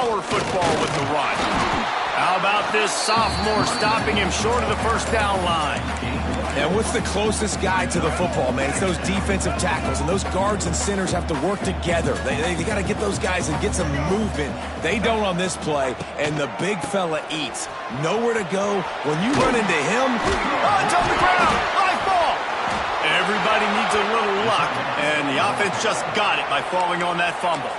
power football with the run. How about this sophomore stopping him short of the first down line? And what's the closest guy to the football, man? It's those defensive tackles, and those guards and centers have to work together. They got to get those guys and get some movement. They don't on this play, and the big fella eats. Nowhere to go. When you run into him, oh, it's on the ground. High ball. Everybody needs a little luck, and the offense just got it by falling on that fumble.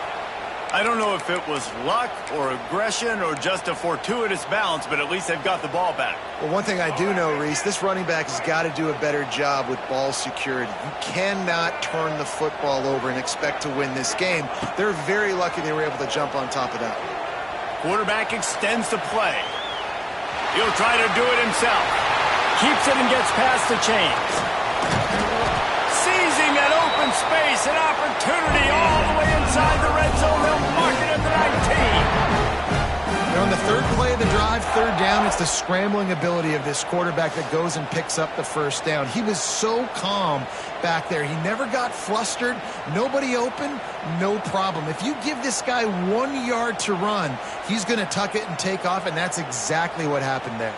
I don't know if it was luck or aggression or just a fortuitous bounce, but at least they've got the ball back. Well, one thing I do know, Reese, this running back has got to do a better job with ball security. You cannot turn the football over and expect to win this game. They're very lucky they were able to jump on top of that. Quarterback extends the play. He'll try to do it himself. Keeps it and gets past the chains. Seizing that open space, an opportunity all the way inside the red zone. They'll mark it at the 19. On the third play of the drive, third down, it's the scrambling ability of this quarterback that goes and picks up the first down. He was so calm back there. He never got flustered. Nobody open, no problem. If you give this guy 1 yard to run, he's going to tuck it and take off, and that's exactly what happened there.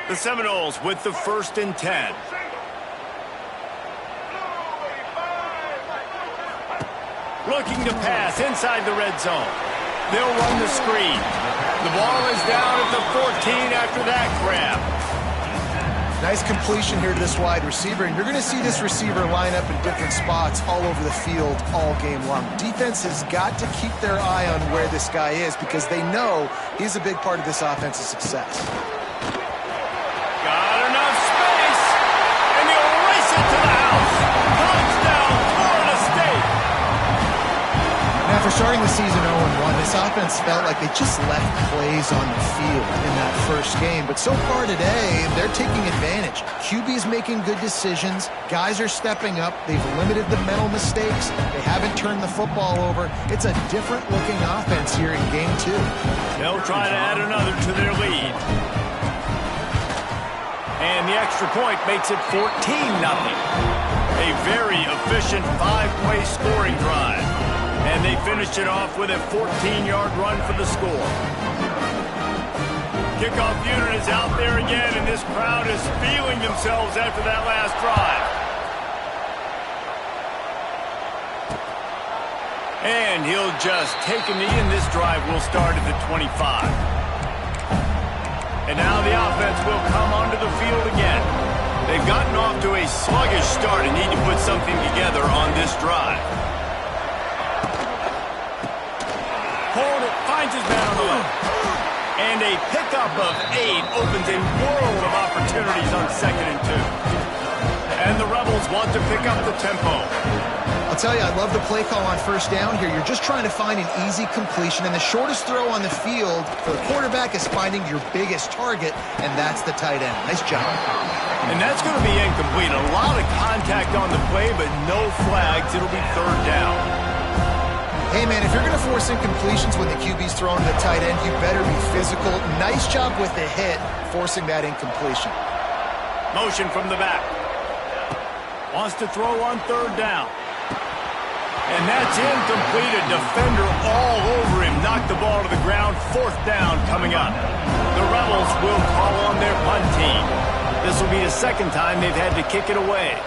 The Seminoles with the 1st and 10. Looking to pass inside the red zone. They'll run the screen. The ball is down at the 14 after that grab. Nice completion here to this wide receiver, and you're going to see this receiver line up in different spots all over the field all game long. Defense has got to keep their eye on where this guy is because they know he's a big part of this offense's success. Got enough space, and he'll race it to the house. Touchdown, Florida State. Now, for starting the season 0-1, this offense felt like they just left plays on the field in that first game. But so far today, they're taking advantage. QB's making good decisions. Guys are stepping up. They've limited the mental mistakes. They haven't turned the football over. It's a different-looking offense here in Game 2. They'll try to add another to their lead. And the extra point makes it 14-0. A very efficient 5-play scoring drive. And they finished it off with a 14-yard run for the score. Kickoff unit is out there again, and this crowd is feeling themselves after that last drive. And he'll just take a knee, and this drive will start at the 25. And now the offense will come onto the field again. They've gotten off to a sluggish start and need to put something together on this drive. Hold it, finds his man on the left. And a pickup of 8 opens a world of opportunities on 2nd and 2. And the Rebels want to pick up the tempo. I'll tell you, I love the play call on first down here. You're just trying to find an easy completion, and the shortest throw on the field for the quarterback is finding your biggest target, and that's the tight end. Nice job. And that's going to be incomplete. A lot of contact on the play, but no flags. It'll be 3rd down. Hey, man, if you're going to force incompletions when the QB's throwing to the tight end, you better be physical. Nice job with the hit, forcing that incompletion. Motion from the back. Wants to throw on 3rd down. And that's incomplete. A defender all over him. Knocked the ball to the ground. 4th down coming up. The Rebels will call on their punt team. This will be the 2nd time they've had to kick it away.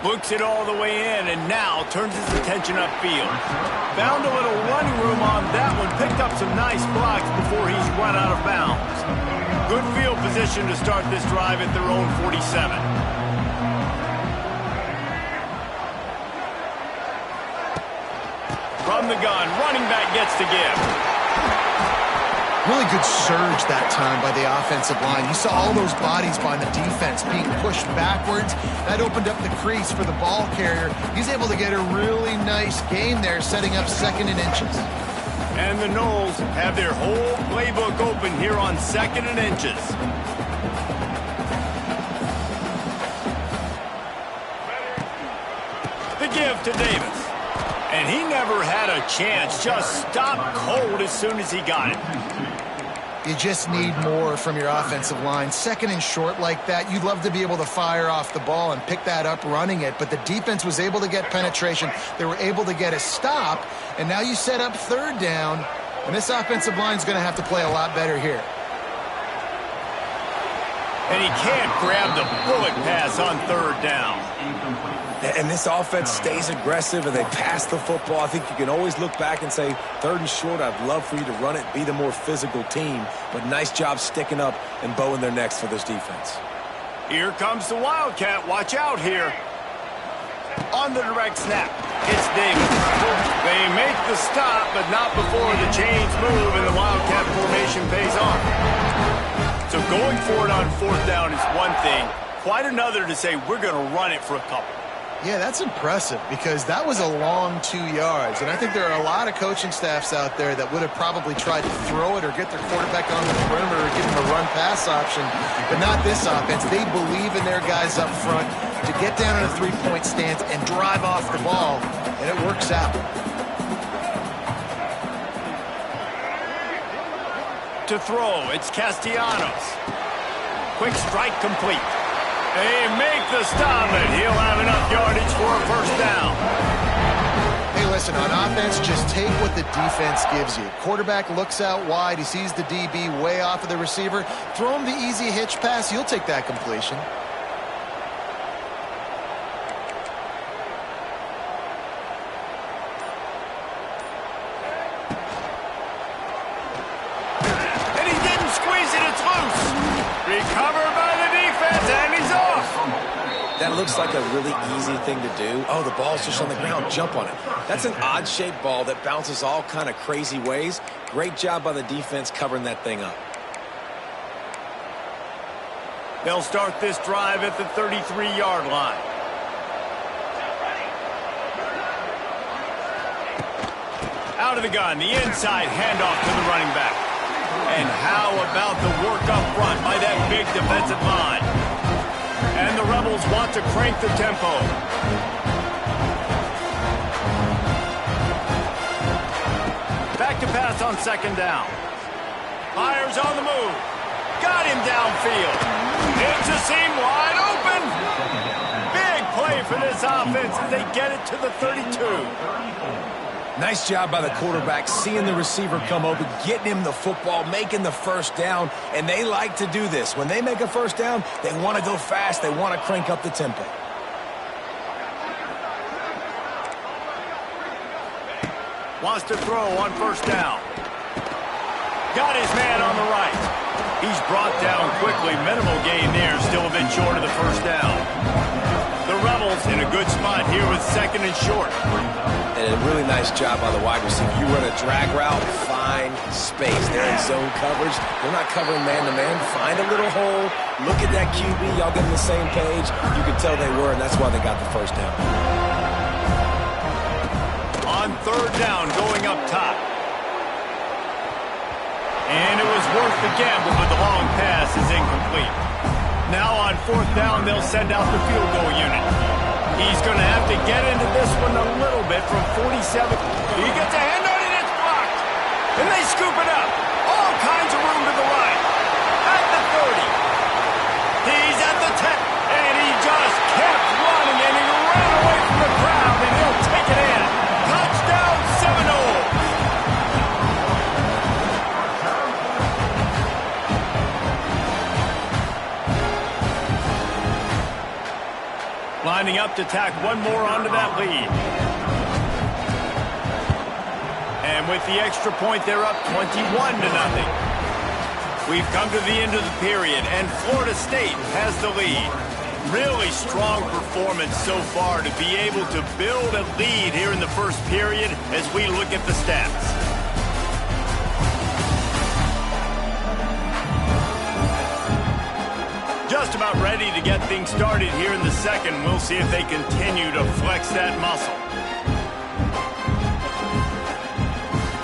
Looks it all the way in, and now turns his attention upfield. Found a little running room on that one. Picked up some nice blocks before he's run out of bounds. Good field position to start this drive at their own 47. From the gun, running back gets to give. Really good surge that time by the offensive line. You saw all those bodies by the defense being pushed backwards. That opened up the crease for the ball carrier. He's able to get a really nice gain there, setting up 2nd and inches. And the Noles have their whole playbook open here on 2nd and inches. The give to Davis. And he never had a chance. Just stopped cold as soon as he got it. You just need more from your offensive line. Second and short like that, you'd love to be able to fire off the ball and pick that up running it, but the defense was able to get penetration. They were able to get a stop, and now you set up third down, and this offensive line is going to have to play a lot better here. And he can't grab the bullet pass on third down. And this offense stays aggressive and they pass the football. I think you can always look back and say, third and short, I'd love for you to run it, be the more physical team. But nice job sticking up and bowing their necks for this defense. Here comes the Wildcat. Watch out here. On the direct snap, it's Davis. They make the stop, but not before the chains move and the Wildcat formation pays off. So going for it on fourth down is one thing. Quite another to say we're going to run it for a couple. Yeah, that's impressive because that was a long 2 yards. And I think there are a lot of coaching staffs out there that would have probably tried to throw it or get their quarterback on the perimeter or give him a run-pass option. But not this offense. They believe in their guys up front to get down in a three-point stance and drive off the ball. And it works out. To throw, it's Castellanos. Quick strike complete. They make the stop, and he'll have enough yardage for a first down. Hey, listen, on offense, just take what the defense gives you. Quarterback looks out wide. He sees the DB way off of the receiver. Throw him the easy hitch pass. You'll take that completion. And he didn't squeeze it. It's loose. Recovered by the defense, and he's off. That looks like a really easy thing to do. Oh, the ball's just on the ground. Jump on it. That's an odd-shaped ball that bounces all kind of crazy ways. Great job by the defense covering that thing up. They'll start this drive at the 33-yard line. Out of the gun, the inside handoff to the running back. And how about the work up front by that big defensive line? And the Rebels want to crank the tempo. Back to pass on second down. Fires on the move. Got him downfield. It's a seam wide open. Big play for this offense as they get it to the 32. Nice job by the quarterback, seeing the receiver come open, getting him the football, making the first down, and they like to do this. When they make a first down, they want to go fast. They want to crank up the tempo. Wants to throw on first down. Got his man on the right. He's brought down quickly. Minimal gain there, still a bit short of the first down. The Rebels in a good spot here with second and short. And a really nice job by the wide receiver. You run a drag route, find space. They're in zone coverage. They're not covering man-to-man. Find a little hole. Look at that QB. Y'all get on the same page. You can tell they were, and that's why they got the first down. On third down, going up top. And it was worth the gamble, but the long pass is incomplete. Now on fourth down, they'll send out the field goal unit. He's going to have to get into this one a little bit from 47. He gets a hand on it, it's blocked. And they scoop it up. All kinds of room to the right. At the 30. He's at the 10. And he just kept running, and he ran away from the crowd, and he'll take it in. Touchdown, Seminoles. Lining up to tack one more onto that lead. And with the extra point, they're up 21-0. We've come to the end of the period, and Florida State has the lead. Really strong performance so far to be able to build a lead here in the first period as we look at the stats. Just about ready to get things started here in the second. We'll see if they continue to flex that muscle.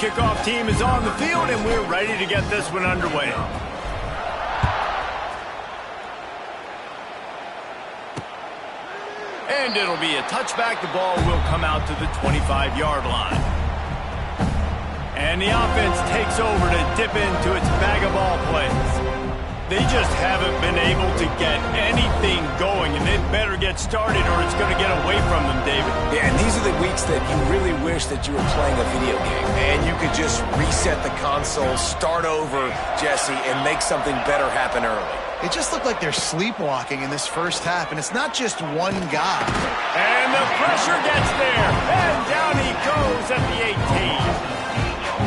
Kickoff team is on the field, and we're ready to get this one underway. And it'll be a touchback. The ball will come out to the 25-yard line. And the offense takes over to dip into its bag of ball plays. They just haven't been able to get anything going, and they'd better get started or it's going to get away from them, David. Yeah, and these are the weeks that you really wish that you were playing a video game, and you could just reset the console, start over, Jesse, and make something better happen early. It just looked like they're sleepwalking in this first half, and it's not just one guy. And the pressure gets there, and down he goes at the 18.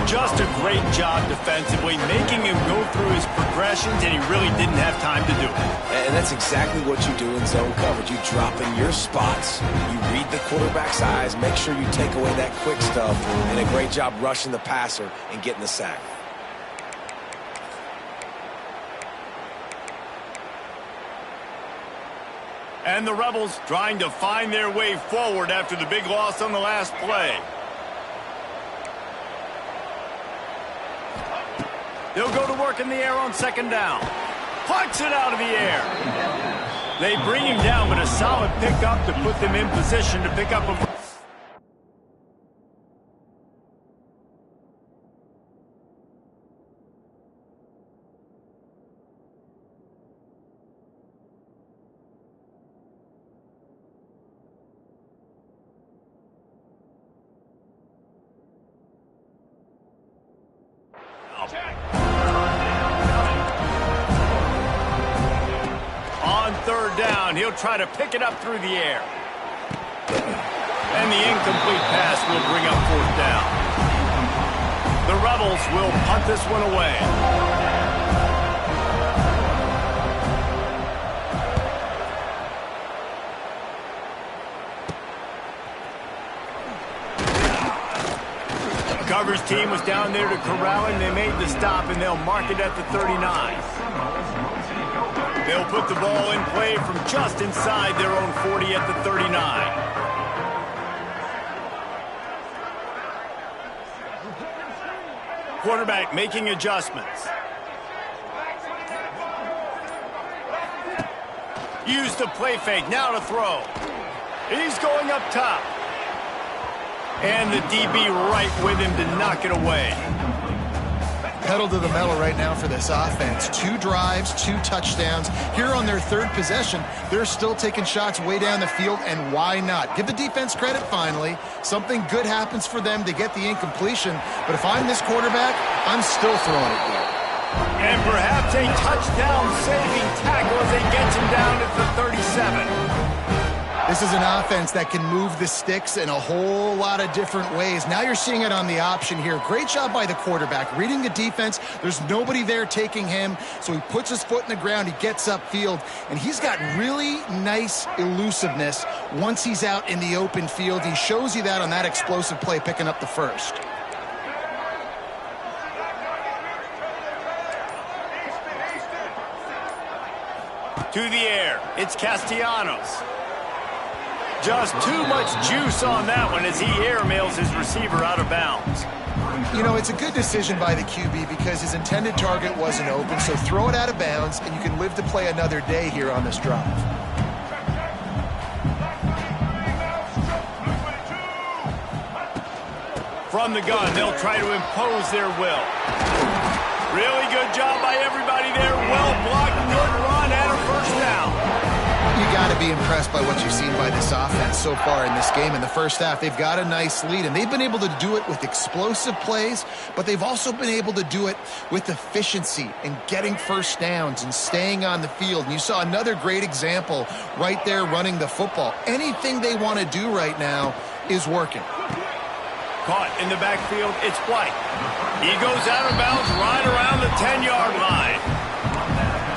Just a great job defensively, making him go through his progressions, and he really didn't have time to do it. And that's exactly what you do in zone coverage. You drop in your spots, you read the quarterback's eyes, make sure you take away that quick stuff, and a great job rushing the passer and getting the sack. And the Rebels trying to find their way forward after the big loss on the last play. They'll go to work in the air on second down. Plucks it out of the air. They bring him down, but a solid pickup to put them in position to pick up a... On third down, he'll try to pick it up through the air. And the incomplete pass will bring up fourth down. The Rebels will punt this one away. Coverage team was down there to corral him. They made the stop, and they'll mark it at the 39. They'll put the ball in play from just inside their own 40 at the 39. Quarterback making adjustments. Use the play fake, now to throw. He's going up top. And the DB right with him to knock it away. Pedal to the metal right now for this offense. 2 drives, 2 touchdowns. Here on their third possession, they're still taking shots way down the field, and why not? Give the defense credit finally. Something good happens for them to get the incompletion, but if I'm this quarterback, I'm still throwing it here. And perhaps a touchdown-saving tackle as they get him down at the 37. This is an offense that can move the sticks in a whole lot of different ways. Now you're seeing it on the option here. Great job by the quarterback. Reading the defense, there's nobody there taking him, so he puts his foot in the ground, he gets upfield, and he's got really nice elusiveness once he's out in the open field. He shows you that on that explosive play, picking up the first. To the air, it's Castellanos. Just too much juice on that one as he airmails his receiver out of bounds. You know, it's a good decision by the QB because his intended target wasn't open, so throw it out of bounds, and you can live to play another day here on this drive. From the gun, they'll try to impose their will. Really good job by everybody there. Well blocked, good run, and a first down. You got to be impressed by what you've seen by this offense so far in this game. In the first half, they've got a nice lead, and they've been able to do it with explosive plays, but they've also been able to do it with efficiency and getting first downs and staying on the field. And you saw another great example right there running the football. Anything they want to do right now is working. Caught in the backfield, it's White. He goes out of bounds right around the 10-yard line.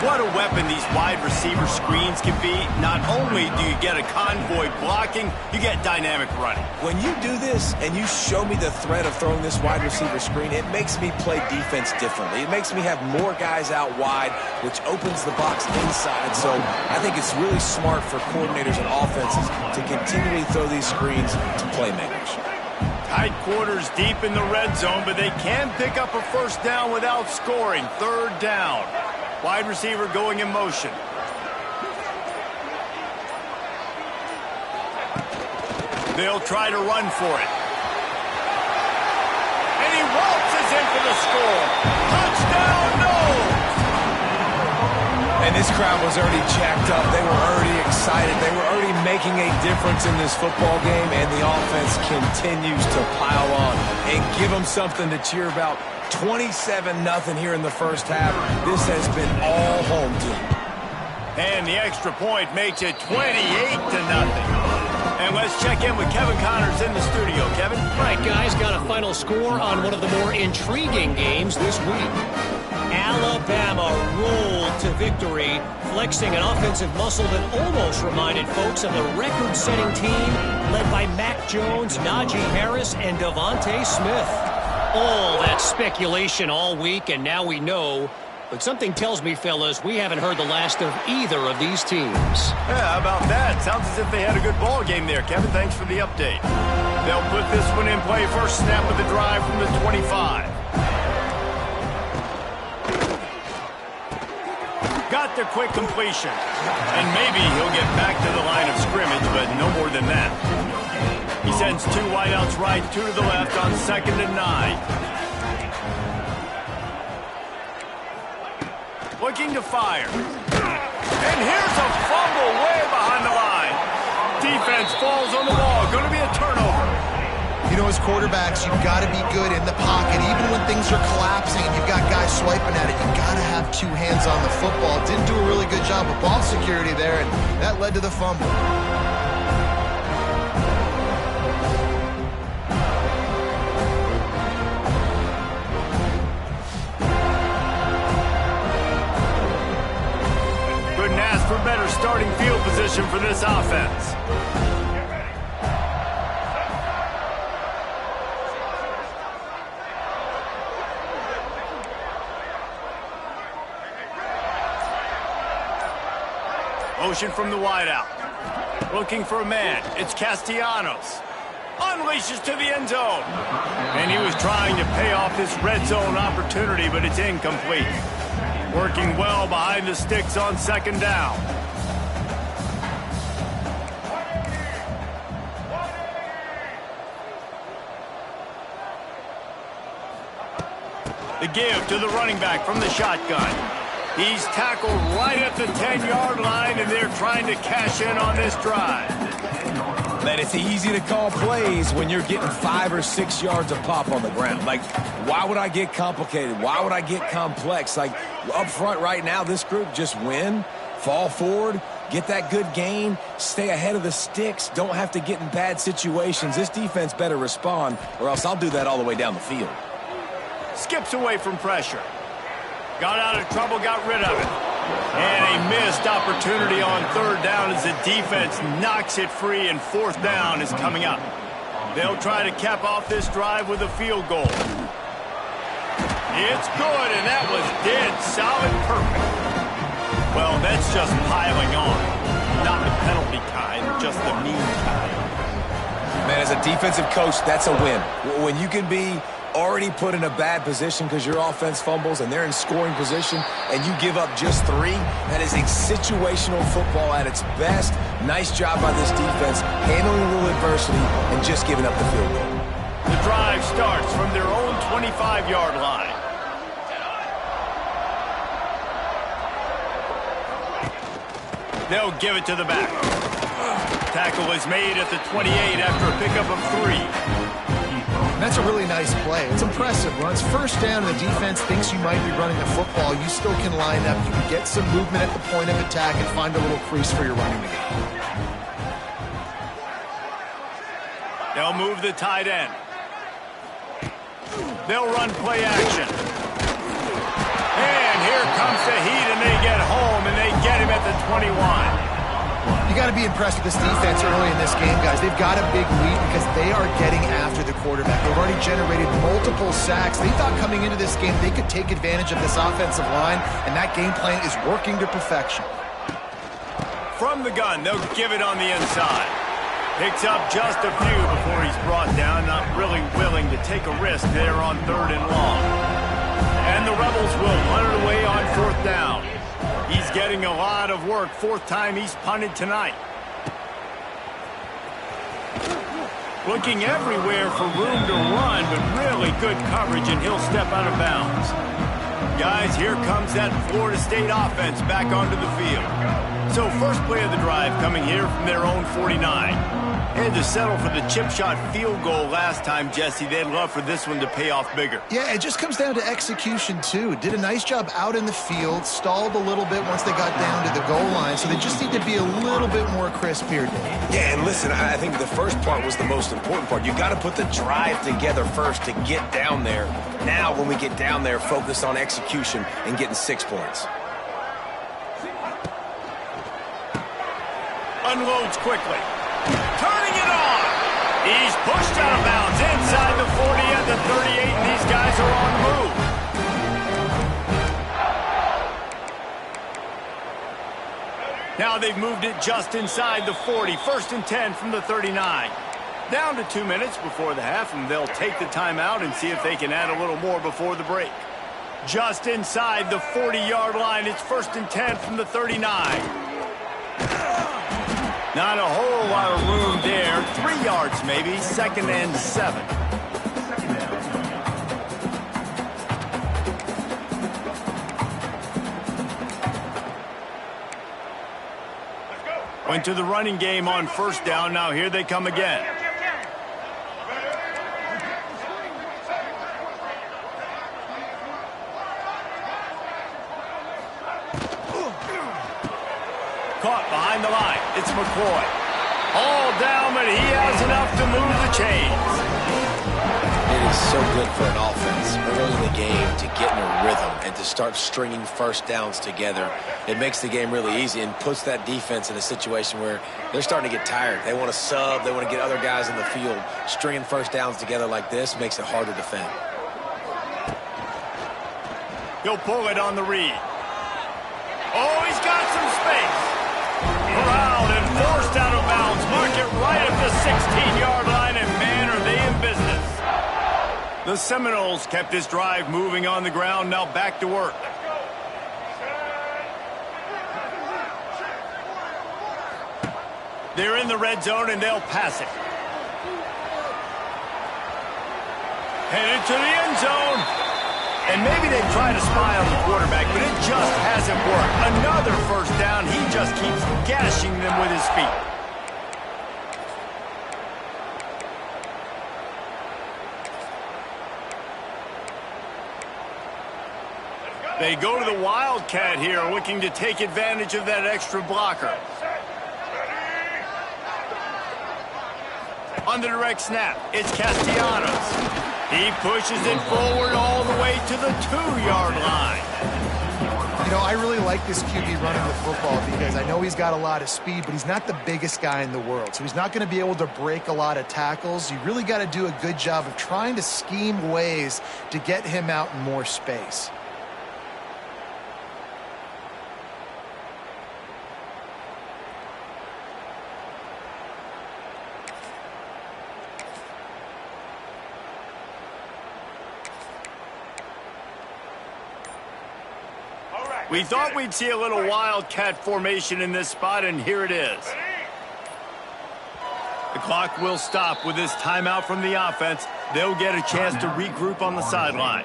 What a weapon these wide receiver screens can be. Not only do you get a convoy blocking, you get dynamic running. When you do this and you show me the threat of throwing this wide receiver screen, it makes me play defense differently. It makes me have more guys out wide, which opens the box inside. So I think it's really smart for coordinators and offenses to continually throw these screens to playmakers. Tight quarters deep in the red zone, but they can pick up a first down without scoring. Third down. Wide receiver going in motion. They'll try to run for it. And he waltzes in for the score. Touchdown, Noles! And this crowd was already jacked up. They were already excited. They were already making a difference in this football game, and the offense continues to pile on and give them something to cheer about. 27-0 here in the first half. This has been all home team. And the extra point makes it 28-0. And let's check in with Kevin Connors in the studio. Kevin? All right, guys, got a final score on one of the more intriguing games this week. Alabama rolled to victory, flexing an offensive muscle that almost reminded folks of the record-setting team led by Mac Jones, Najee Harris, and Devontae Smith. All that speculation all week, and now we know. But something tells me, fellas, we haven't heard the last of either of these teams. Yeah, how about that? Sounds as if they had a good ball game there, Kevin. Thanks for the update. They'll put this one in play. First snap of the drive from the 25. Got the quick completion. And maybe he'll get back to the line of scrimmage, but no more than that. He sends two wideouts right, two to the left on 2nd and 9. Looking to fire. And here's a fumble way behind the line. Defense falls on the ball. Going to be a turnover. You know, as quarterbacks, you've got to be good in the pocket. Even when things are collapsing and you've got guys swiping at it, you've got to have two hands on the football. Didn't do a really good job of ball security there, and that led to the fumble. Couldn't ask for better starting field position for this offense. Motion from the wideout. Looking for a man. It's Castellanos. Unleashes to the end zone. And he was trying to pay off this red zone opportunity, but it's incomplete. Working well behind the sticks on 2nd down. The give to the running back from the shotgun. He's tackled right at the 10-yard line, and they're trying to cash in on this drive. Man, it's easy to call plays when you're getting 5 or 6 yards of pop on the ground. Like, why would I get complicated? Why would I get complex? Like, up front right now, this group just win, fall forward, get that good gain, stay ahead of the sticks, don't have to get in bad situations. This defense better respond, or else I'll do that all the way down the field. Skips away from pressure. Got out of trouble, got rid of it. And a missed opportunity on 3rd down as the defense knocks it free, and 4th down is coming up. They'll try to cap off this drive with a field goal. It's good, and that was dead solid perfect. Well, that's just piling on. Not the penalty kind, just the mean kind. Man, as a defensive coach, that's a win. When you can be already put in a bad position because your offense fumbles and they're in scoring position and you give up just 3, that is a situational football at its best. Nice job by this defense, handling a little adversity and just giving up the field goal. The drive starts from their own 25-yard line. They'll give it to the back. Tackle is made at the 28 after a pickup of 3. That's a really nice play. It's impressive. Runs 1st down and the defense thinks you might be running the football. You still can line up. You can get some movement at the point of attack and find a little crease for your running game. They'll move the tight end. They'll run play action. And here comes the heat, and they get home, and they get him at the 21. You got to be impressed with this defense early in this game, guys. They've got a big lead because they are getting after the quarterback. They've already generated multiple sacks. They thought coming into this game they could take advantage of this offensive line, and that game plan is working to perfection. From the gun, they'll give it on the inside. Picks up just a few before he's brought down, not really willing to take a risk there on 3rd and long. And the Rebels will run it away on 4th down. He's getting a lot of work. 4th time he's punted tonight. Looking everywhere for room to run, but really good coverage, and he'll step out of bounds. Guys, here comes that Florida State offense back onto the field. So first play of the drive coming here from their own 49. Had to settle for the chip shot field goal last time, Jesse. They'd love for this one to pay off bigger. Yeah, it just comes down to execution, too. Did a nice job out in the field, stalled a little bit once they got down to the goal line, so they just need to be a little bit more crisp here, Dave. Yeah, and listen, I think the first part was the most important part. You got to put the drive together first to get down there. Now, when we get down there, focus on execution and getting 6 points. Unloads quickly. Turning it on. He's pushed out of bounds inside the 40 and the 38, and these guys are on move. Now they've moved it just inside the 40. 1st and 10 from the 39. Down to 2 minutes before the half, and they'll take the timeout and see if they can add a little more before the break. Just inside the 40-yard line, it's 1st and 10 from the 39. Not a whole lot of room there. 3 yards maybe. 2nd and 7. Went to the running game on 1st down. Now here they come again. Caught behind the line. It's McCoy. All down, but he has enough to move the chains. It is so good for an offense early in the game to get in a rhythm and to start stringing 1st downs together. It makes the game really easy and puts that defense in a situation where they're starting to get tired. They want to sub. They want to get other guys in the field. Stringing 1st downs together like this makes it hard to defend. He'll pull it on the read. Oh, he's got some space. Corralled and forced out of bounds. Mark it right at the 16-yard line, and man, are they in business. The Seminoles kept this drive moving on the ground. Now back to work. They're in the red zone, and they'll pass it. Headed to the end zone. And maybe they try to spy on the quarterback, but it just hasn't worked. Another 1st down. He just keeps gashing them with his feet. They go to the Wildcat here, looking to take advantage of that extra blocker. On the direct snap, it's Castellanos. He pushes it forward all the way to the 2-yard line. You know, I really like this QB running the football because I know he's got a lot of speed, but he's not the biggest guy in the world. So he's not going to be able to break a lot of tackles. You really got to do a good job of trying to scheme ways to get him out in more space. We thought we'd see a little Wildcat formation in this spot, and here it is. The clock will stop with this timeout from the offense. They'll get a chance to regroup on the sideline.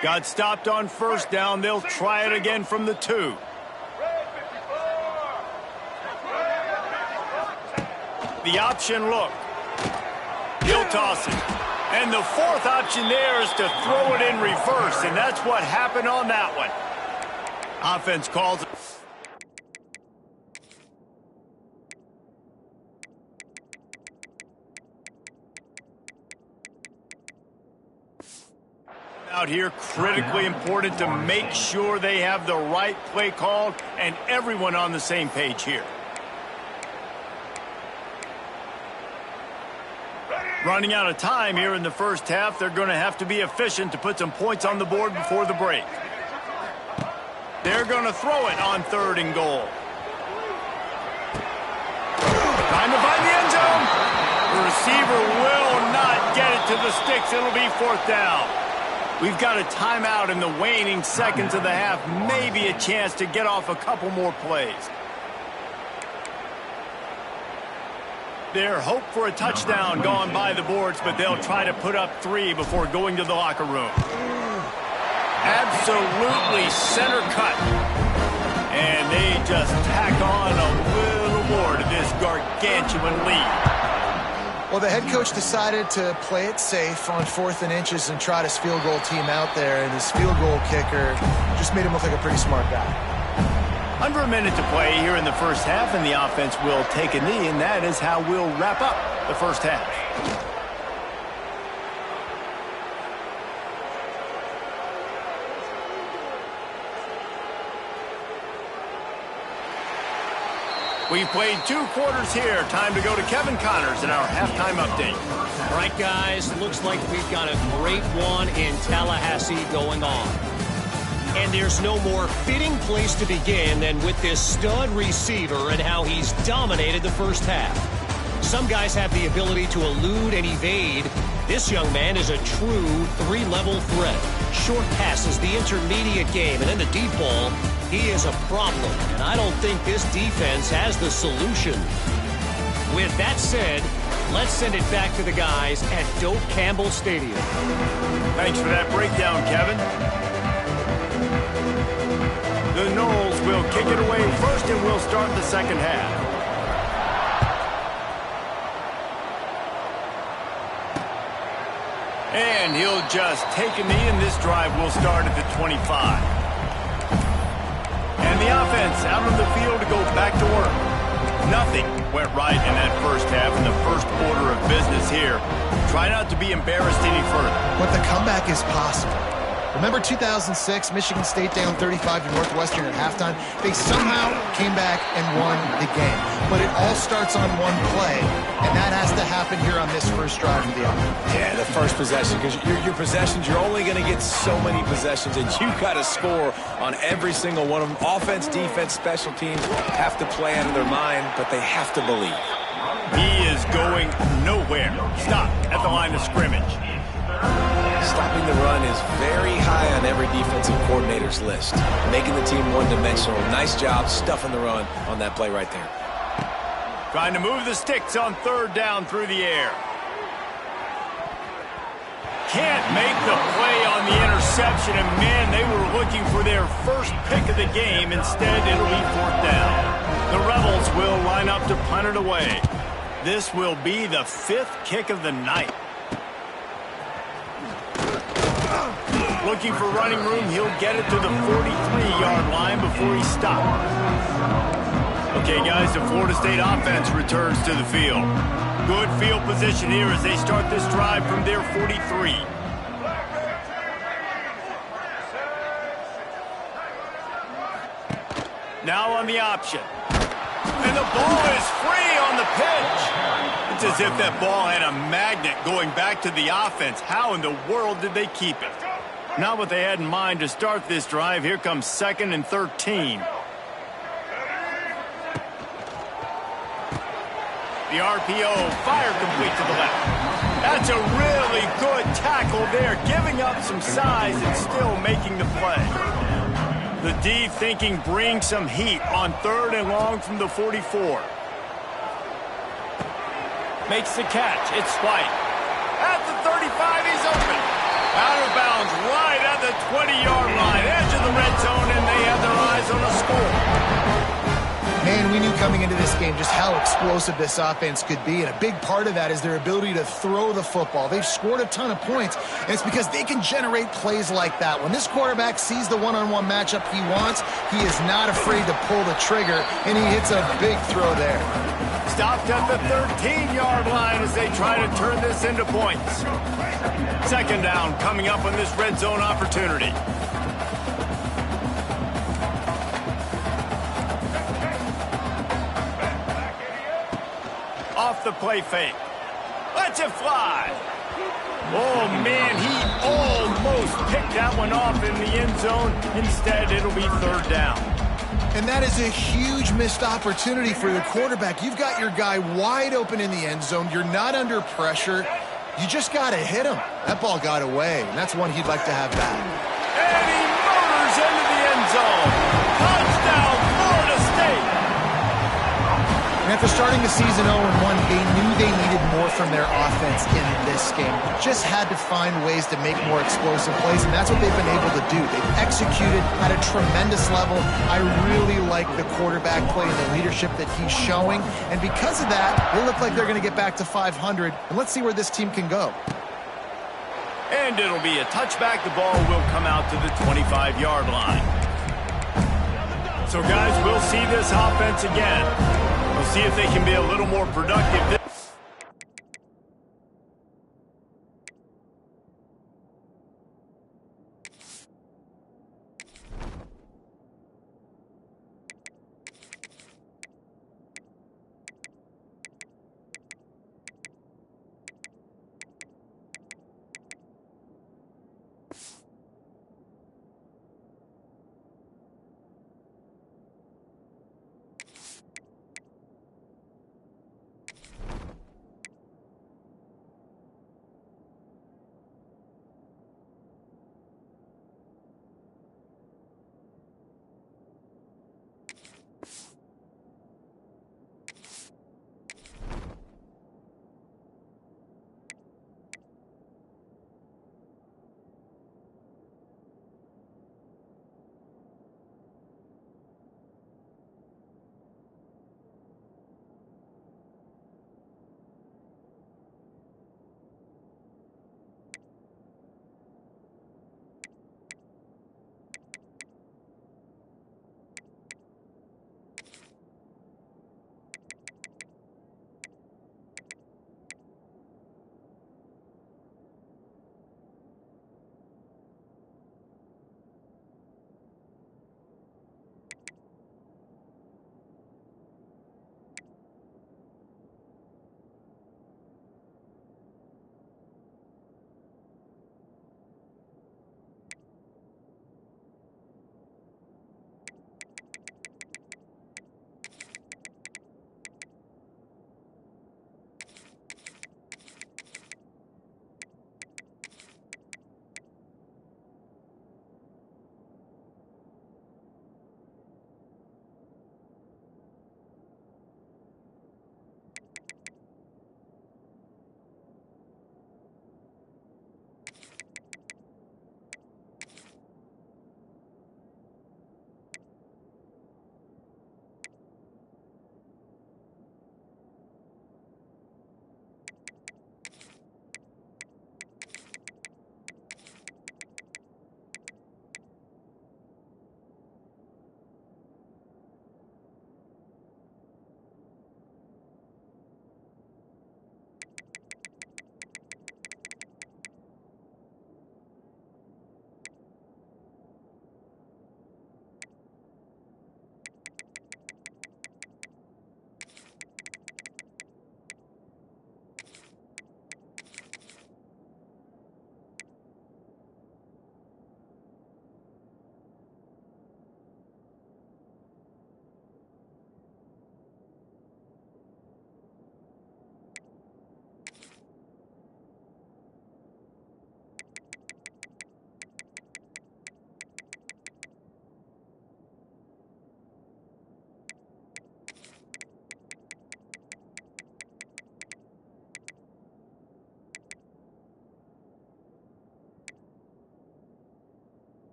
Got stopped on 1st down. They'll try it again from the 2. The option look. He'll toss it. And the 4th option there is to throw it in reverse, and that's what happened on that one. Offense calls it. Out here, critically important to make sure they have the right play called and everyone on the same page here. Running out of time here in the 1st half. They're going to have to be efficient to put some points on the board before the break. They're going to throw it on 3rd and goal. Time to find the end zone. The receiver will not get it it to the sticks. It'll be 4th down. We've got a timeout in the waning seconds of the half. Maybe a chance to get off a couple more plays. Their hope for a touchdown gone by the boards, but they'll try to put up 3 before going to the locker room. Absolutely center cut. And they just tack on a little more to this gargantuan lead. Well, the head coach decided to play it safe on 4th and inches and trot his field goal team out there, and his field goal kicker just made him look like a pretty smart guy. Under a minute to play here in the first half, and the offense will take a knee, and that is how we'll wrap up the first half. We've played 2 quarters here. Time to go to Kevin Connors in our halftime update. All right, guys, looks like we've got a great one in Tallahassee going on. And there's no more fitting place to begin than with this stud receiver and how he's dominated the first half. Some guys have the ability to elude and evade. This young man is a true 3-level threat. Short passes, the intermediate game, and then the deep ball. He is a problem, and I don't think this defense has the solution. With that said, let's send it back to the guys at Doak Campbell Stadium. Thanks for that breakdown, Kevin. The Noles will kick it away first, and we'll start the second half. And he'll just take a knee, and this drive will start at the 25. And the offense out on the field to go back to work. Nothing went right in that first half in the first order of business here. Try not to be embarrassed any further. But the comeback is possible. Remember 2006, Michigan State down 35 to Northwestern at halftime? They somehow came back and won the game. But it all starts on one play, and that has to happen here on this first drive of the offense. Yeah, the first possession, because your possessions, you're only going to get so many possessions, and you've got to score on every single one of them. Offense, defense, special teams have to play out of their mind, but they have to believe. He is going nowhere. Stop at the line of scrimmage. Stopping the run is very high on every defensive coordinator's list. Making the team one-dimensional. Nice job stuffing the run on that play right there. Trying to move the sticks on 3rd down through the air. Can't make the play on the interception, and man, they were looking for their first pick of the game. Instead, it'll be 4th down. The Rebels will line up to punt it away. This will be the 5th kick of the night. Looking for running room, he'll get it to the 43-yard line before he stops. Okay, guys, the Florida State offense returns to the field. Good field position here as they start this drive from their 43. Now on the option. And the ball is free on the pitch. It's as if that ball had a magnet going back to the offense. How in the world did they keep it? Not what they had in mind to start this drive. Here comes 2nd and 13. The RPO, fire complete to the left. That's a really good tackle there, giving up some size and still making the play. The D thinking bring some heat on 3rd and long from the 44. Makes the catch. It's White. At the 35, he's open. Out of bounds, right at the 20-yard line, edge of the red zone, and they have their eyes on a score. Man, we knew coming into this game just how explosive this offense could be, and a big part of that is their ability to throw the football. They've scored a ton of points, and it's because they can generate plays like that. When this quarterback sees the one-on-one matchup he wants, he is not afraid to pull the trigger, and he hits a big throw there. Stopped at the 13-yard line as they try to turn this into points. 2nd down coming up on this red zone opportunity. Off the play fake. Lets it fly. Oh, man, he almost picked that one off in the end zone. Instead, it'll be 3rd down. And that is a huge missed opportunity for the quarterback. You've got your guy wide open in the end zone. You're not under pressure. You just got to hit him. That ball got away, and that's one he'd like to have back. And he murders into the end zone. Touchdown, Florida State. And after starting the season 0-1, they knew they needed more from their offense in this game. Just had to find ways to make more explosive plays, and that's what they've been able to do. They've executed at a tremendous level. I really like the quarterback play and the leadership that he's showing. And because of that, they look like they're going to get back to 500. And let's see where this team can go. And it'll be a touchback. The ball will come out to the 25-yard line. So, guys, we'll see this offense again. We'll see if they can be a little more productive.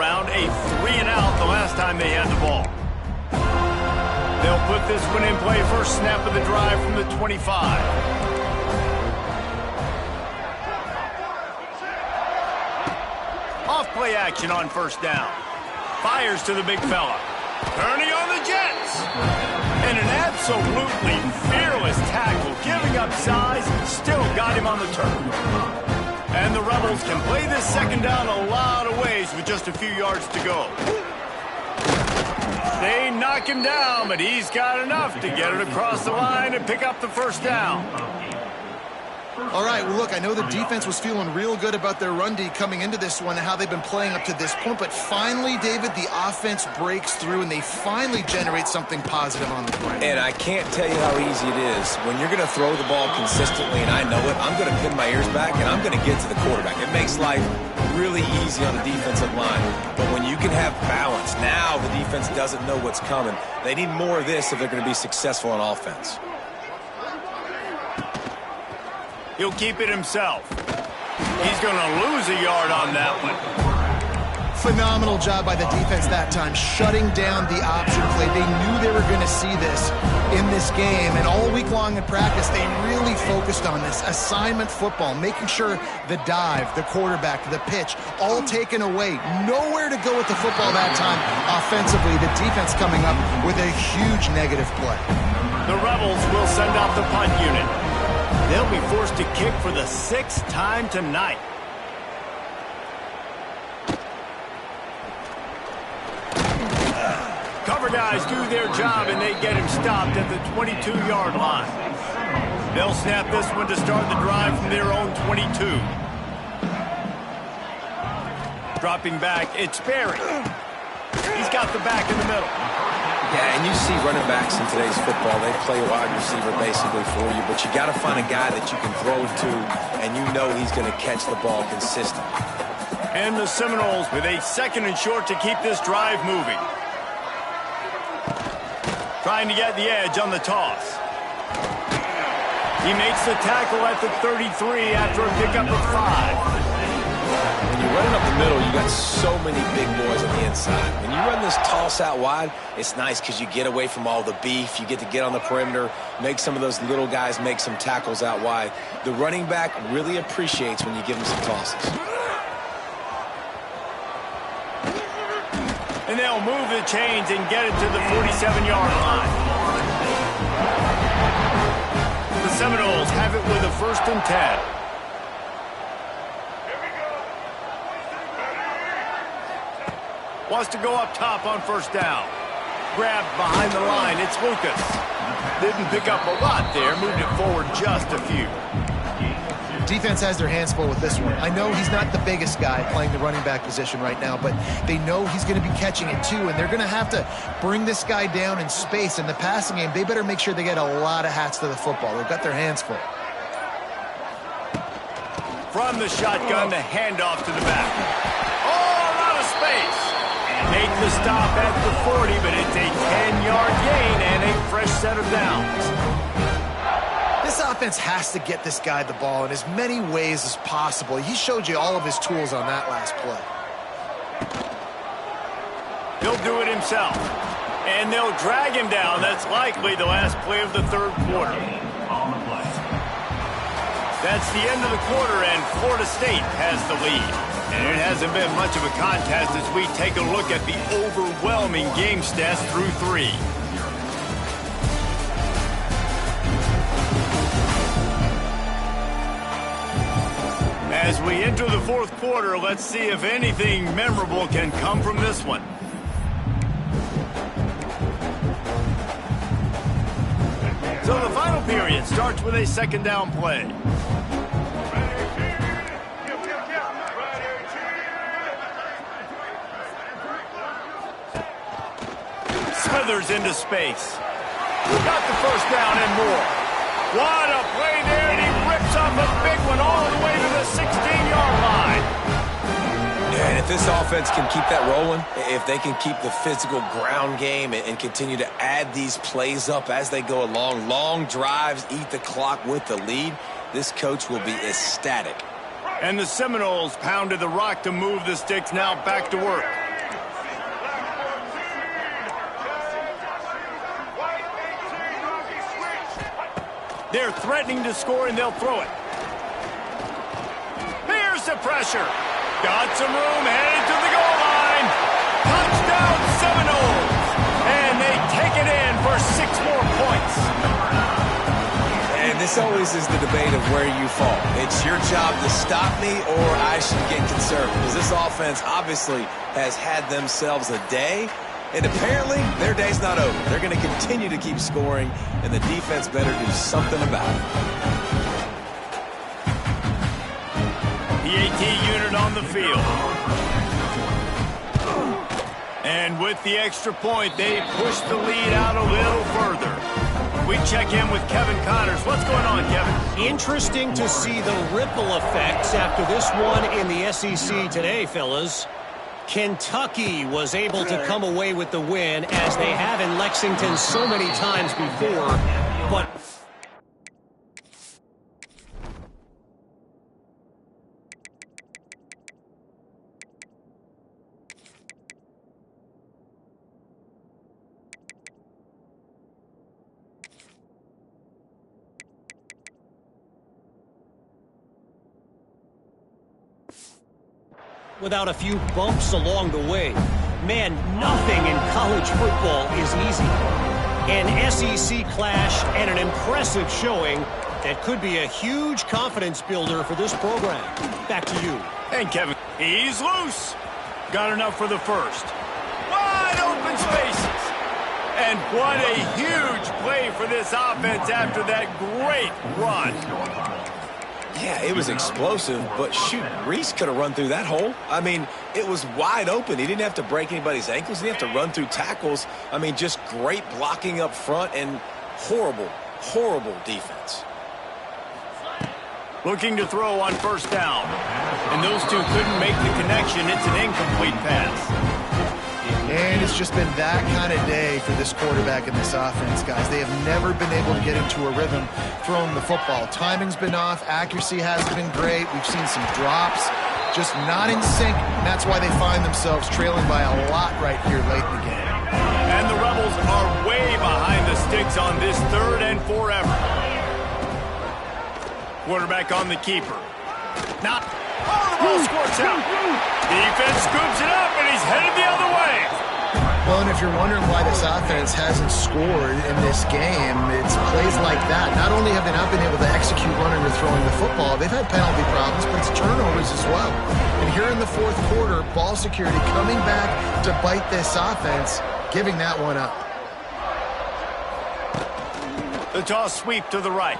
around a 3-and-out the last time they had the ball. They'll put this one in play first snap of the drive from the 25. Off play action on first down. Fires to the big fella. Turning on the Jets. And an absolutely fearless tackle, giving up size, still got him on the turf. And the Rebels can play this second down a lot of ways with just a few yards to go. They knock him down, but he's got enough to get it across the line and pick up the first down. All right, well, look, I know the defense was feeling real good about their run D coming into this one and how they've been playing up to this point, but finally, David, the offense breaks through and they finally generate something positive on the play. And I can't tell you how easy it is. When you're going to throw the ball consistently, and I know it, I'm going to pin my ears back and I'm going to get to the quarterback. It makes life really easy on the defensive line. But when you can have balance, now the defense doesn't know what's coming. They need more of this if they're going to be successful on offense. He'll keep it himself. He's going to lose a yard on that one. Phenomenal job by the defense that time, shutting down the option play. They knew they were going to see this in this game, and all week long in practice, they really focused on this assignment football, making sure the dive, the quarterback, the pitch, all taken away. Nowhere to go with the football that time. Offensively, the defense coming up with a huge negative play. The Rebels will send out the punt unit. They'll be forced to kick for the 6th time tonight. Cover guys do their job, and they get him stopped at the 22-yard line. They'll snap this one to start the drive from their own 22. Dropping back, it's Berry. He's got the back in the middle. Yeah, and you see running backs in today's football, they play wide receiver basically for you, but you got to find a guy that you can throw to, and you know he's going to catch the ball consistently. And the Seminoles with a 2nd and short to keep this drive moving. Trying to get the edge on the toss. He makes the tackle at the 33 after a pickup of 5. When you're running up the middle, you got so many big boys on the inside. When you run this toss out wide, it's nice because you get away from all the beef. You get to get on the perimeter, make some of those little guys make some tackles out wide. The running back really appreciates when you give him some tosses. And they'll move the chains and get it to the 47-yard line. The Seminoles have it with a 1st and 10. Wants to go up top on first down. Grabbed behind the line. It's Lucas. Didn't pick up a lot there. Moved it forward just a few. Defense has their hands full with this one. I know he's not the biggest guy playing the running back position right now, but they know he's going to be catching it too, and they're going to have to bring this guy down in space. In the passing game, they better make sure they get a lot of hats to the football. They've got their hands full. From the shotgun, the handoff to the back. Oh, a lot of space. Make the stop at the 40, but it's a 10-yard gain and a fresh set of downs. This offense has to get this guy the ball in as many ways as possible. He showed you all of his tools on that last play. He'll do it himself. And they'll drag him down. That's likely the last play of the 3rd quarter. That's the end of the quarter, and Florida State has the lead. And it hasn't been much of a contest as we take a look at the overwhelming game stats through 3. As we enter the 4th quarter, let's see if anything memorable can come from this one. So the final period starts with a 2nd down play. Smithers into space. Got the first down and more. What a play there, and he rips up a big one all the way to the 16-yard line. Yeah, and if this offense can keep that rolling, if they can keep the physical ground game and continue to add these plays up as they go along, long drives, eat the clock with the lead, this coach will be ecstatic. And the Seminoles pounded the rock to move the sticks, now back to work. They're threatening to score, and they'll throw it. Here's the pressure. Got some room, headed to the goal line. Touchdown Seminoles. And they take it in for 6 more points. And this always is the debate of where you fall. It's your job to stop me, or I should get concerned. Because this offense obviously has had themselves a day. And apparently, their day's not over. They're going to continue to keep scoring, and the defense better do something about it. The AT unit on the field. And with the extra point, they push the lead out a little further. We check in with Kevin Connors. What's going on, Kevin? Interesting to see the ripple effects after this one in the SEC today, fellas. Kentucky was able to come away with the win, as they have in Lexington so many times before, but without a few bumps along the way. Man, nothing in college football is easy. An SEC clash and an impressive showing that could be a huge confidence builder for this program. Back to you. And Kevin, he's loose. Got enough for the first. Wide open spaces. And what a huge play for this offense after that great run. Yeah, it was explosive, but shoot, Reese could have run through that hole. I mean, it was wide open. He didn't have to break anybody's ankles. He didn't have to run through tackles. I mean, just great blocking up front and horrible, horrible defense. Looking to throw on first down. And those two couldn't make the connection. It's an incomplete pass. And it's just been that kind of day for this quarterback and this offense, guys. They have never been able to get into a rhythm throwing the football. Timing's been off. Accuracy hasn't been great. We've seen some drops, just not in sync. And that's why they find themselves trailing by a lot right here late in the game. And the Rebels are way behind the sticks on this 3rd and forever. Quarterback on the keeper. Not. Oh, the ball squirts out. Defense scoops it up, and he's headed the other way. Well, and if you're wondering why this offense hasn't scored in this game, it's plays like that. Not only have they not been able to execute running or throwing the football, they've had penalty problems, but it's turnovers as well. And here in the 4th quarter, ball security coming back to bite this offense, giving that one up. The toss sweep to the right.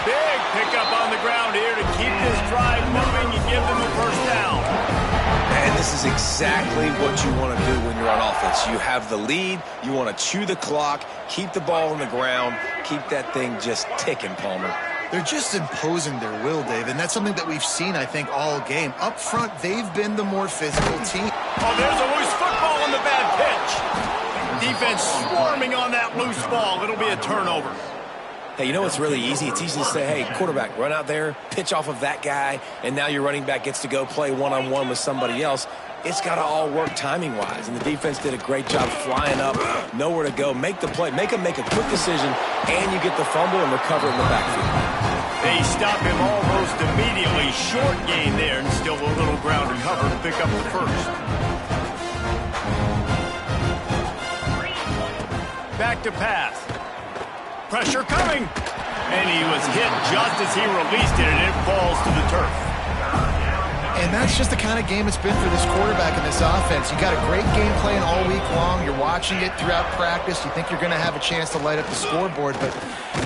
Big pickup on the ground here to keep this drive moving and give them the first down. And this is exactly what you want to do when you're on offense. You have the lead. You want to chew the clock, keep the ball on the ground, keep that thing just ticking, Palmer. They're just imposing their will, Dave, and that's something that we've seen, I think, all game. Up front, they've been the more physical team. Oh, there's a loose football on the bad pitch. Defense swarming on that loose ball. It'll be a turnover. Hey, you know what's really easy? It's easy to say, hey, quarterback, run out there, pitch off of that guy, and now your running back gets to go play one-on-one with somebody else. It's got to all work timing-wise, and the defense did a great job flying up, nowhere to go, make the play, make them make a quick decision, and you get the fumble and recover in the backfield. They stop him almost immediately. Short gain there, and still a little ground to cover to pick up the first. Back to pass. Pressure coming. And he was hit just as he released it, and it falls to the turf. And that's just the kind of game it's been for this quarterback and this offense. You got a great game plan all week long. You're watching it throughout practice. You think you're going to have a chance to light up the scoreboard, but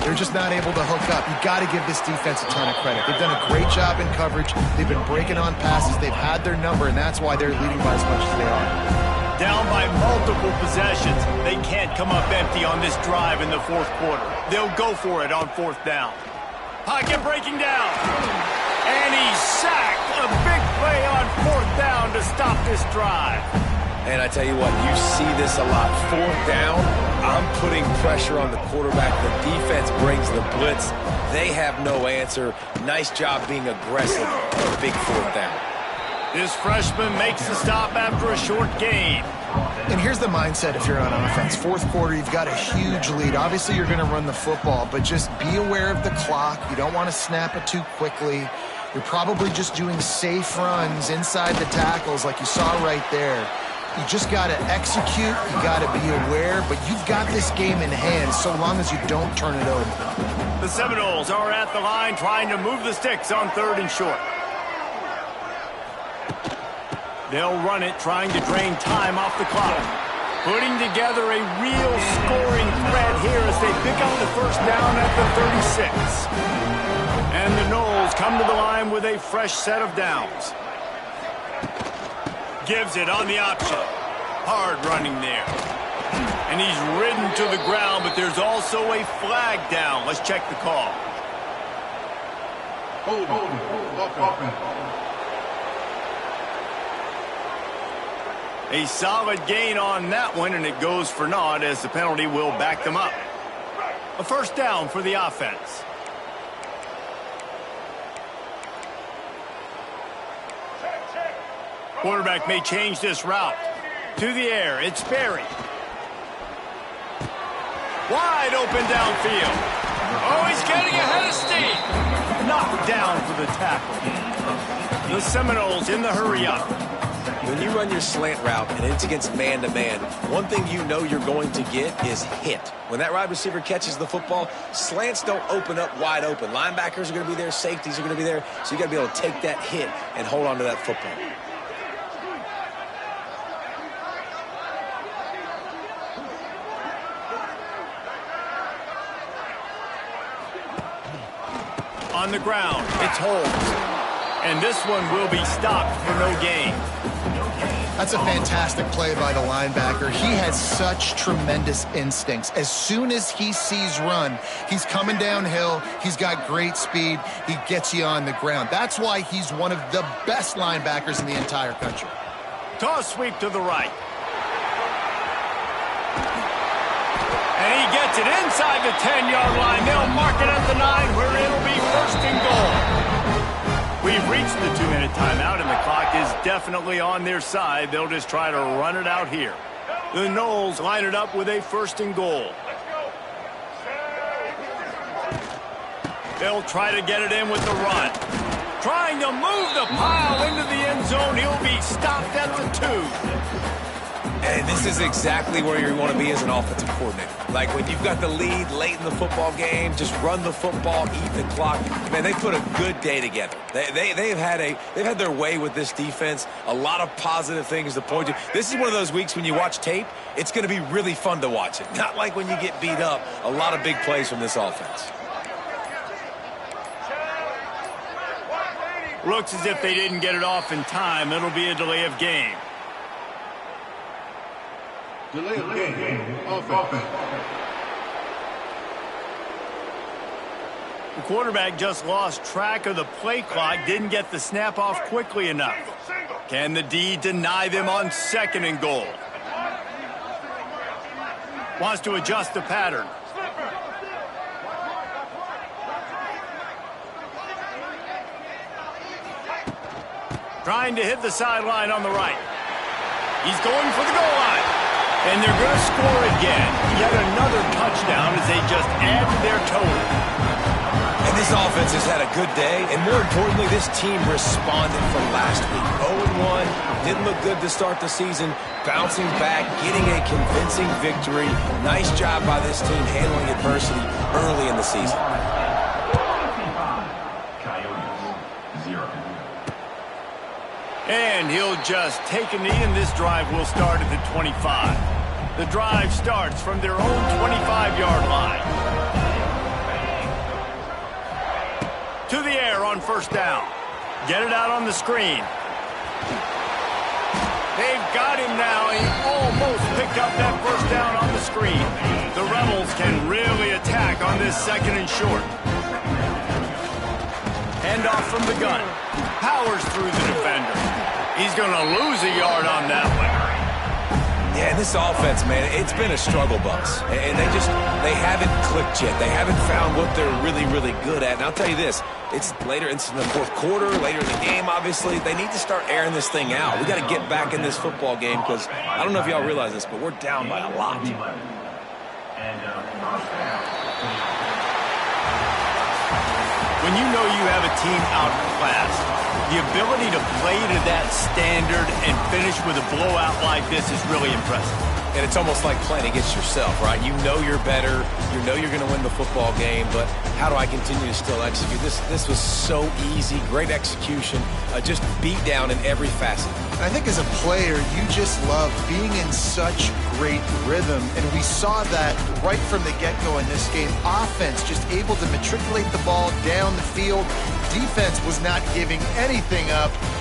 they're just not able to hook up. You got to give this defense a ton of credit. They've done a great job in coverage. They've been breaking on passes. They've had their number, and that's why they're leading by as much as they are. Down by multiple possessions. They can't come up empty on this drive in the 4th quarter. They'll go for it on 4th down. Pocket breaking down. And he's sacked. A big play on 4th down to stop this drive. And I tell you what, you see this a lot. 4th down, I'm putting pressure on the quarterback. The defense brings the blitz. They have no answer. Nice job being aggressive on a big 4th down. This freshman makes the stop after a short gain. And here's the mindset if you're on offense. Fourth quarter, you've got a huge lead. Obviously, you're going to run the football, but just be aware of the clock. You don't want to snap it too quickly. You're probably just doing safe runs inside the tackles like you saw right there. You just got to execute. You got to be aware, but you've got this game in hand so long as you don't turn it over. The Seminoles are at the line trying to move the sticks on 3rd and short. They'll run it, trying to drain time off the clock. Putting together a real scoring threat here as they pick up the first down at the 36. And the Noles come to the line with a fresh set of downs. Gives it on the option. Hard running there. And he's ridden to the ground, but there's also a flag down. Let's check the call. A solid gain on that one, and it goes for naught as the penalty will back them up. A first down for the offense. Quarterback may change this route. To the air, it's Berry. Wide open downfield. Oh, he's getting ahead of steam. Knocked down for the tackle. The Seminoles in the hurry up. When you run your slant route and it's against man-to-man, one thing you know you're going to get is hit. When that wide receiver catches the football, slants don't open up wide open. Linebackers are going to be there, safeties are going to be there, so you got to be able to take that hit and hold on to that football. On the ground, it's Holmes. And this one will be stopped for no gain. That's a fantastic play by the linebacker. He has such tremendous instincts. As soon as he sees run, he's coming downhill. He's got great speed. He gets you on the ground. That's why he's one of the best linebackers in the entire country. Toss sweep to the right. And he gets it inside the 10-yard line. They'll mark it at the 9 where it'll be 1st and goal. We've reached the 2-minute timeout, and the clock is definitely on their side. They'll just try to run it out here. The Noles line it up with a 1st and goal. They'll try to get it in with the run. Trying to move the pile into the end zone. He'll be stopped at the 2. And this is exactly where you want to be as an offensive coordinator. Like when you've got the lead late in the football game, just run the football, eat the clock. Man, they put a good day together. They've had their way with this defense. A lot of positive things to point to. This is one of those weeks when you watch tape, it's going to be really fun to watch it. Not like when you get beat up. A lot of big plays from this offense. Looks as if they didn't get it off in time. It'll be a delay of game. Delay of game. Offense. The quarterback just lost track of the play clock, didn't get the snap off quickly enough. Can the D deny them on 2nd and goal? Wants to adjust the pattern. Trying to hit the sideline on the right. He's going for the goal line. And they're going to score again. Yet another touchdown as they just add to their total. And this offense has had a good day, and more importantly, this team responded from last week. 0-1, didn't look good to start the season, bouncing back, getting a convincing victory. Nice job by this team handling adversity early in the season. And he'll just take a knee, and this drive will start at the 25. The drive starts from their own 25-yard line. To the air on 1st down. Get it out on the screen. They've got him now. He almost picked up that 1st down on the screen. The Rebels can really attack on this 2nd and short. Handoff from the gun. Powers through the defender. He's going to lose a yard on that one. Yeah, and this offense, man, it's been a struggle bus. And they haven't clicked yet. They haven't found what they're really, really good at. And I'll tell you this, it's later into the fourth quarter, later in the game, obviously. They need to start airing this thing out. We got to get back in this football game because I don't know if y'all realize this, but we're down by a lot. When you know you have a team outclassed, the ability to play to that standard and finish with a blowout like this is really impressive. And it's almost like playing against yourself, right? You know you're better. You know you're going to win the football game, but how do I continue to still execute? This was so easy, great execution, just beat down in every facet. And I think as a player, you just love being in such great rhythm, and we saw that right from the get-go in this game. Offense just able to matriculate the ball down the field. Defense was not giving anything up.